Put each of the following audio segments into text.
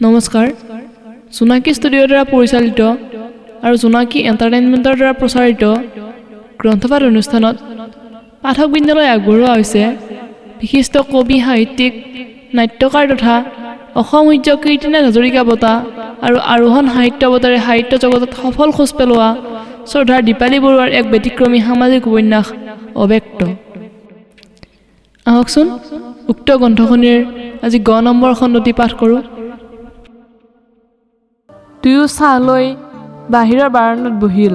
নমস্কাৰ জোনাকী ষ্টুডিঅ'ৰ দ্বাৰা পৰিচালিত আৰু জোনাকী এণ্টাৰটেইনমেণ্টৰ দ্বাৰা প্ৰচাৰিত গ্ৰন্থপাঠ অনুষ্ঠানত পাঠকবৃন্দলৈ আগবঢ়োৱা হৈছে বিশিষ্ট কবি সাহিত্যিক নাট্যকাৰ তথা অসম সূৰ্য কীৰ্তিনাথ হাজৰিকা বঁটা আৰু আৰোহণ সাহিত্য বঁটাৰে সাহিত্য জগতত সফল খোজ পেলোৱা শ্ৰদ্ধাৰ দীপালী বৰুৱাৰ এক ব্যতিক্ৰমী সামাজিক উপন্যাস অব্যক্ত। আহকচোন উক্ত গ্ৰন্থখনিৰ আজি ৯ নম্বৰ খণ্ডটি পাঠ কৰোঁ। দুয়ো চাহ লৈ বাহিৰৰ বাৰাণ্ডাত বহিল।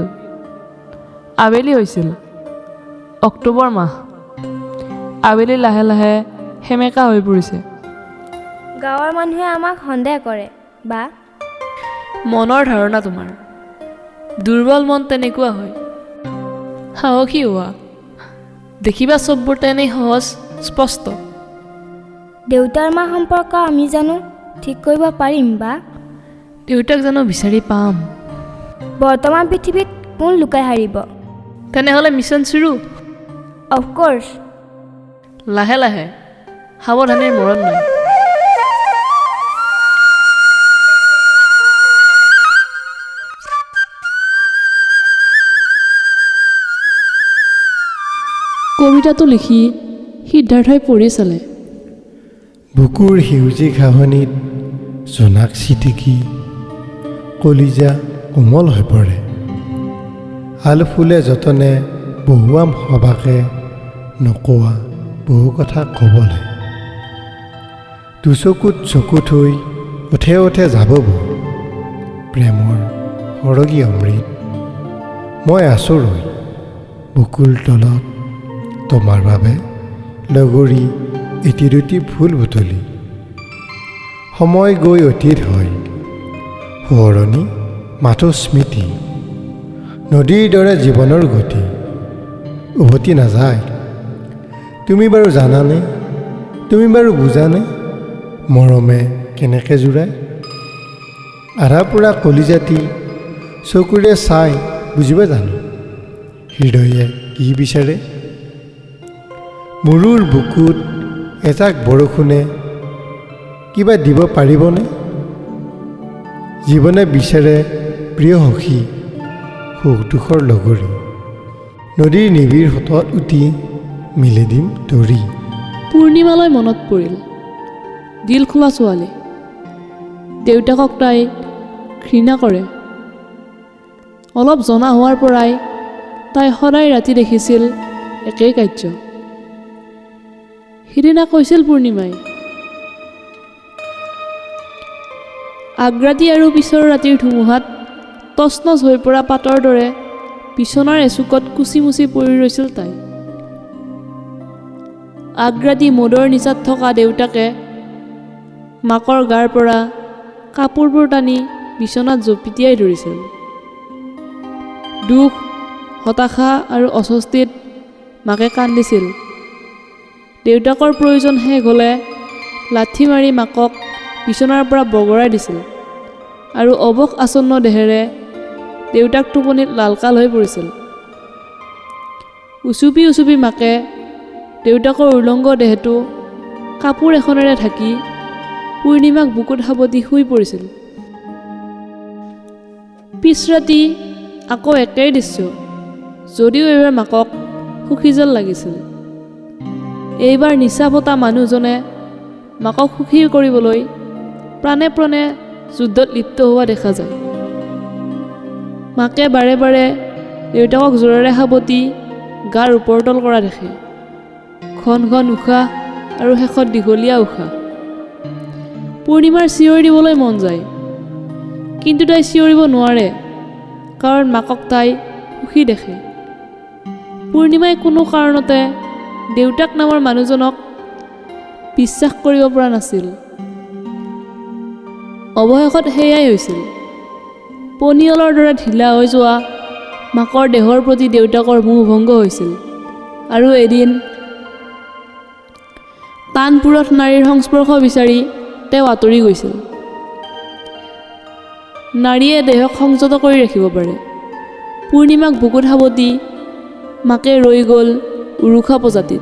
আবেলি হৈছিল। অক্টোবৰ মাহ। আবেলি লাহে লাহে সেমেকা হৈ পৰিছে। গাঁৱৰ মানুহে আমাক সন্দেহ কৰে বা মনৰ ধাৰণা তোমাৰ। দুৰ্বল মন তেনেকুৱা হয়। সাহসী হোৱা। দেখিবা চববোৰ তেনেই সহজ স্পষ্ট। দেউতাৰ মা সম্পৰ্ক আমি জানো ঠিক কৰিব পাৰিম বা দেউতাক জানো বিচাৰি পাম। বৰ্তমান পৃথিৱীত কোন লুকাই হাৰিব? তেনেহ'লে মিছন চুৰু। অফক'ৰ্ছ। লাহে লাহে সাৱধানীৰ মৰণ নাই। কবিতাটো লিখি সিদ্ধাৰ্থই পঢ়ি চালে। বুকুৰ সেউজী ঘাঁহনিত জোনাক চিটিকি কলিজা কোমল হৈ পৰে। আল ফুলে যতনে বহুৱাম সবাকে নকোৱা বহু কথা ক'বলৈ। দুচকুত চকু থৈ উঠে উঠে যাব বহু প্ৰেমৰ সৰগী অমৃত। মই আছোঁ ৰৈ বুকুৰ তলত তোমাৰ বাবে লগৰী এটি দুটি ফুল বুটলি। সময় গৈ অতীত হয় সোঁৱৰণি মাথো স্মৃতি। নদীৰ দৰে জীৱনৰ গতি উভতি নাযায়। তুমি বাৰু জানানে, তুমি বাৰু বুজানে মৰমে কেনেকৈ জোৰায়? আধা পোৰা কলিজাতি চকুৰে চাই বুজিব জানো হৃদয়ে কি বিচাৰে? মৰুৰ বুকুত এজাক বৰষুণে কিবা দিব পাৰিবনে? জীৱনে বিচাৰে প্ৰিয় সখী সুখ দুখৰ লগৰী। নদীৰ নিবিড় সোঁতত উটি মিলি দিম তৰি। পূৰ্ণিমালৈ মনত পৰিল দিল খোলা ছোৱালী। দেউতাকক তাই ঘৃণা কৰে। অলপ জনা হোৱাৰ পৰাই তাই সদায় ৰাতি দেখিছিল একেই কাৰ্য। সিদিনা কৈছিল পূৰ্ণিমাই, আগৰাতি আৰু পিছৰ ৰাতিৰ ধুমুহাত তচনচ হৈ পৰা পাতৰ দৰে বিচনাৰ এচুকত কুচি মুচি পৰি ৰৈছিল তাই। আগৰাতি মদৰ নিচাত থকা দেউতাকে মাকৰ গাৰ পৰা কাপোৰবোৰ টানি বিচনাত জপিতিয়াই ধৰিছিল। দুখ, হতাশা আৰু অস্বস্তিত মাকে কান্দিছিল। দেউতাকৰ প্ৰয়োজন শেষ হ'লে লাঠি মাৰি মাকক বিচনাৰ পৰা বগৰাই দিছিল আৰু অৱস আসন্ন দেহেৰে দেউতাক টোপনিত লালকাল হৈ পৰিছিল। উচুপি উচুপি মাকে দেউতাকৰ উলংগ দেহটো কাপোৰ এখনেৰে ঢাকি পূৰ্ণিমাক বুকুত সাৱটি শুই পৰিছিল। পিছ ৰাতি আকৌ একেই দৃশ্য, যদিও এইবাৰ মাকক সুখী যেন লাগিছিল। এইবাৰ নিচা পতা মানুহজনে মাকক সুখী কৰিবলৈ প্ৰাণে প্ৰাণে যুদ্ধত লিপ্ত হোৱা দেখা যায়। মাকে বাৰে বাৰে দেউতাকক জোৰেৰে সাৱটি গাৰ ওপৰতল কৰা দেখে। ঘন ঘন উশাহ আৰু শেষত দীঘলীয়া উশাহ। পূৰ্ণিমাৰ চিঞৰি দিবলৈ মন যায়, কিন্তু তাই চিঞৰিব নোৱাৰে, কাৰণ মাকক তাই সুখী দেখে। পূৰ্ণিমাই কোনো কাৰণতে দেউতাক নামৰ মানুহজনক বিশ্বাস কৰিব পৰা নাছিল। অৱশেষত সেয়াই হৈছিল। পনিয়লৰ দৰে ঢিলা হৈ যোৱা মাকৰ দেহৰ প্ৰতি দেউতাকৰ মোহ ভংগ হৈছিল আৰু এদিন টান পুৰঠ নাৰীৰ সংস্পৰ্শ বিচাৰি তেওঁ আঁতৰি গৈছিল। নাৰীয়ে দেহক সংযত কৰি ৰাখিব পাৰে। পূৰ্ণিমাক বুকুত সাৱটি মাকে ৰৈ গ'ল উৰুষা প্ৰজাতিত।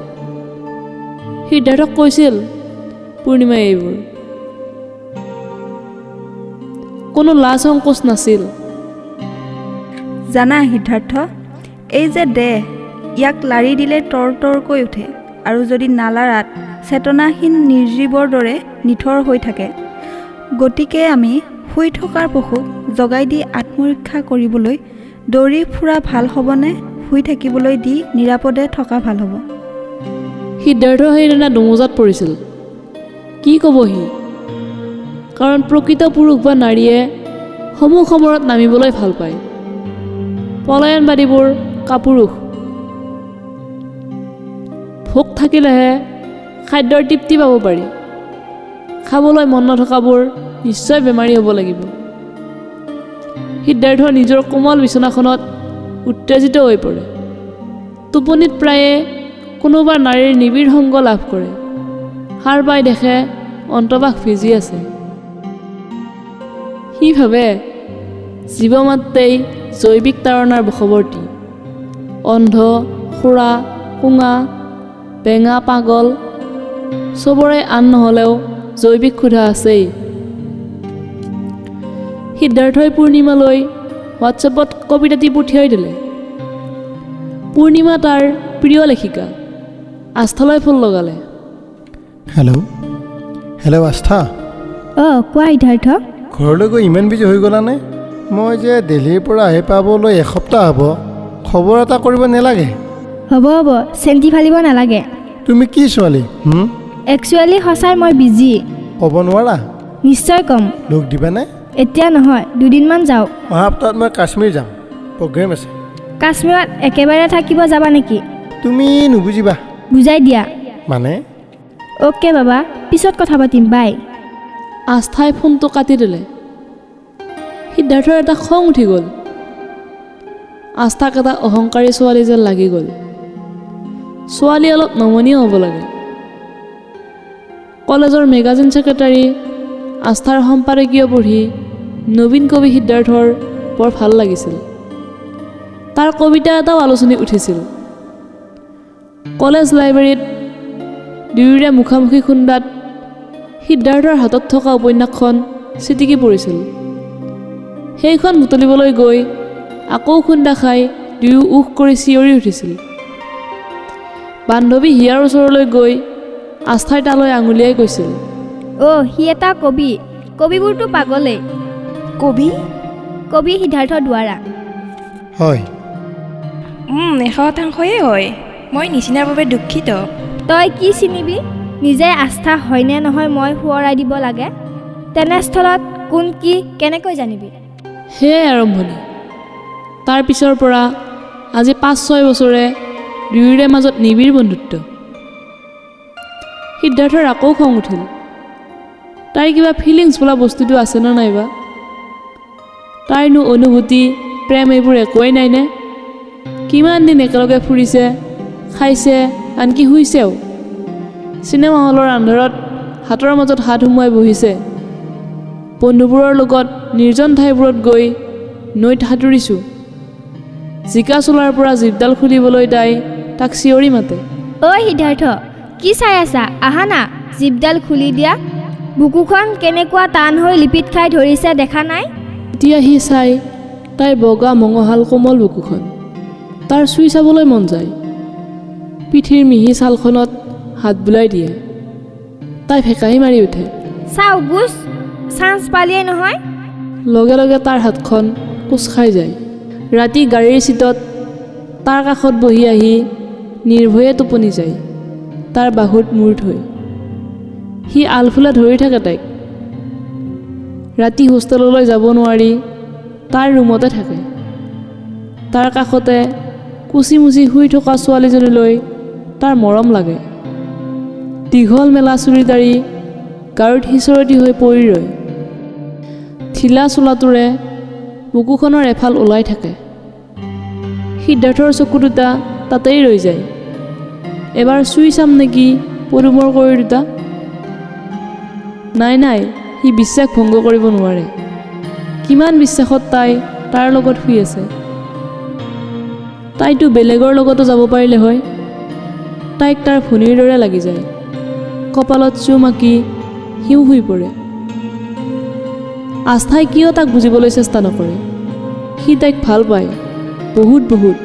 সিদ্ধাৰ্থক কৈছিল পূৰ্ণিমাই এইবোৰ। কোনো লাজ সংকোচ নাছিল। জানা সিদ্ধাৰ্থ, এই যে দেহ ইয়াক লাৰি দিলে তৰ তৰকৈ উঠে আৰু যদি নালাৰাত চেতনাহীন নিৰ্জীৱৰ দৰে নিথৰ হৈ থাকে। গতিকে আমি শুই থকাৰ পশুক জগাই দি আত্মৰক্ষা কৰিবলৈ দৌৰি ফুৰা ভাল হ'বনে শুই থাকিবলৈ দি নিৰাপদে থকা ভাল হ'ব? সিদ্ধাৰ্থ সেইদিনা দোমোজাত পৰিছিল। কি ক'ব সি? কাৰণ প্ৰকৃত পুৰুষ বা নাৰীয়ে সমূহ সমৰত নামিবলৈ ভাল পায়। পলায়নবাদীবোৰ কাপুৰুষ। ভোক থাকিলেহে খাদ্যৰ তৃপ্তি পাব পাৰি। খাবলৈ মন নথকাবোৰ নিশ্চয় বেমাৰী হ'ব লাগিব। সিদ্ধাৰ্থ নিজৰ কোমল বিচনাখনত উত্তেজিত হৈ পৰে। টোপনিত প্ৰায়ে কোনোবা নাৰীৰ নিবিড় সংগ লাভ কৰে। সাৰ পাই দেখে অন্তবাস ভিজি আছে। সি ভাবে জীৱ মাত্ৰেই জৈৱিক তাৰণাৰ বশৱৰ্তী। অন্ধ, খুৰা, কোঙা, বেঙা, পাগল চবৰে আন নহ'লেও জৈৱিক ক্ষুধা আছেই। সিদ্ধাৰ্থই পূৰ্ণিমালৈ হোৱাটছএপত কবিতাটি পঠিয়াই দিলে। পূৰ্ণিমা তাৰ প্ৰিয় লেখিকা। আস্থালৈ ফোন লগালে। হেল্ল' আস্থা। কোৱা সিদ্ধাৰ্থ। ঘৰলৈ গৈ ইমান বিজি হৈ গ'লানে? মই যে দিল্লীৰ পৰা আহি পাবলৈ এসপ্তাহ হ'ব। খবৰ এটা কৰিব নালাগে? হ'ব চেণ্টি ফালিব নালাগে। তুমি কি ছোৱালী? একচুৱেলি সঁচাই মই বিজি। ক'ব নোৱাৰা? নিশ্চয় ক'ম। লগ দিবানে? এতিয়া নহয়, দুদিনমান যাওক। অহা সপ্তাহত মই কাশ্মীৰ যাম, প্ৰগ্ৰেম আছে। কাশ্মীৰত একেবাৰে থাকিব যাবা নেকি? তুমি নুবুজিবা। বুজাই দিয়া। মানে? অ'কে বাবা, পিছত কথা পাতিম, বাই। আস্থাই ফোনটো কাটি দিলে। সিদ্ধাৰ্থৰ এটা খং উঠি গ'ল। আস্থাক এটা অহংকাৰী ছোৱালী যেন লাগি গ'ল। ছোৱালী অলপ নমনীয় হ'ব লাগে। কলেজৰ মেগাজিন ছেক্ৰেটাৰী আস্থাৰ সম্পাদকীয় পঢ়ি নবীন কবি সিদ্ধাৰ্থৰ বৰ ভাল লাগিছিল। তাৰ কবিতা এটাও আলোচনীত উঠিছিল। কলেজ লাইব্ৰেৰীত দুয়োৰে মুখামুখি খুন্দাত সিদ্ধাৰ্থৰ হাতত থকা উপন্যাসখন ছিটিকি পৰিছিল। সেইখন বুটলিবলৈ গৈ আকৌ খুন্দা খাই দুয়ো উখ কৰি চিঞৰি উঠিছিল। বান্ধৱী হিয়াৰ ওচৰলৈ গৈ আস্থাই তালৈ আঙুলিয়াই কৈছিল, সি এটা কবি। কবিবোৰতো পাগলেই। কবি সিদ্ধাৰ্থ দুৱাৰা। হয়। 100%য়ে হয়। মই নিচিনাৰ বাবে দুখিত। তই কি চিনিবি? নিজে আস্থা হয়নে নহয় মই সোঁৱৰাই দিব লাগে। তেনেস্থলত কোন কি কেনেকৈ জানিবি? সেয়াই আৰম্ভণি। তাৰ পিছৰ পৰা আজি 5-6 বছৰে দুয়োৰে মাজত নিবিড় বন্ধুত্ব। সিদ্ধাৰ্থৰ আকৌ খং উঠিল। তাইৰ কিবা ফিলিংছ বোলা বস্তুটো আছেনে নাইবা? তাইৰনো অনুভূতি, প্ৰেম এইবোৰ একোৱেই নাইনে? কিমান দিন একেলগে ফুৰিছে, খাইছে, আনকি শুইছেও। চিনেমা হলৰ আন্ধাৰত হাতৰ মাজত হাত সুমুৱাই বহিছে। বন্ধুবোৰৰ লগত নিৰ্জন ঠাইবোৰত গৈ নৈত সাঁতুৰিছোঁ। জিকা চোলাৰ পৰা জিপডাল খুলিবলৈ তাক চিঞৰি মাতে। সিদ্ধাৰ্থ, কি চাই আছা? আহা না, জিপডাল খুলি দিয়া। বুকুখন কেনেকুৱা টান হৈ লিপিত খাই ধৰিছে দেখা নাই? এতিয়া সি চাই তাইৰ বগা মঙহাল কোমল বুকুখন। তাৰ চুই চাবলৈ মন যায়। পিঠিৰ মিহি ছালখনত হাত বুলাই দিয়ে। তাই ভেকাহি মাৰি উঠে। চাও গুচ, চান্স পালিয়েই নহয়। লগে লগে তাৰ হাতখন কোচ খাই যায়। ৰাতি গাড়ীৰ চিটত তাৰ কাষত বহি আহি নিৰ্ভয়ে টোপনি যায়, তাৰ বাহুত মূৰ থৈ। সি আলফুলে ধৰি থাকে তাইক। ৰাতি হোষ্টেললৈ যাব নোৱাৰি তাৰ ৰুমতে থাকে। তাৰ কাষতে কুচি মুচি শুই থকা ছোৱালীজনীলৈ তাৰ মৰম লাগে। দীঘল মেলা চুৰি দাড়ি গাৰুত সিঁচৰতি হৈ পৰি ৰয়। ঢিলা চোলাটোৰে বুকুখনৰ এফাল ওলাই থাকে। সিদ্ধাৰ্থৰ চকু দুটা তাতেই ৰৈ যায়। এবাৰ চুই চাম নেকি পদুমৰ কৰি দুটা? নাই, সি বিশ্বাস ভংগ কৰিব নোৱাৰে। কিমান বিশ্বাসত তাই তাৰ লগত শুই আছে। তাইতো বেলেগৰ লগতো যাব পাৰিলে হয়। তাইক তাৰ ভনীৰ দৰে লাগি যায়। কপালত চুম আঁকি সিও শুই পৰে। আস্থাই কিয় তাক বুজিবলৈ চেষ্টা নকৰে? সি তাইক ভাল পায়, বহুত বহুত।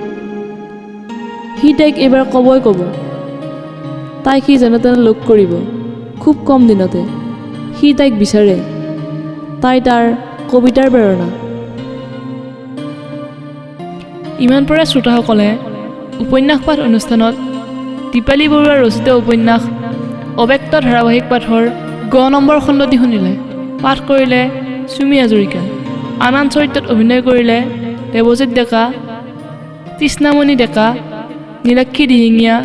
সি তাইক এইবাৰ ক'বই ক'ব। তাইক সি যেনে তেনে লগ কৰিব, খুব কম দিনতে। সি তাইক বিচাৰে, তাই তাৰ কবিতাৰ প্ৰেৰণা। ইমান পৰা শ্ৰোতাসকলে উপন্যাস পাঠ অনুষ্ঠানত দীপালী বৰুৱাৰ ৰচিত উপন্যাস অব্যক্ত ধাৰাবাহিক পাঠৰ গ নম্বৰ খণ্ডটি শুনিলে। পাঠ কৰিলে চুমি হাজৰিকা। আন আন চৰিত্ৰত অভিনয় কৰিলে দেৱজিৎ ডেকা, তৃষ্ণামণি ডেকা, নীলাক্ষী দিহিঙীয়া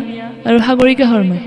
আৰু সাগৰিকা শৰ্মাই।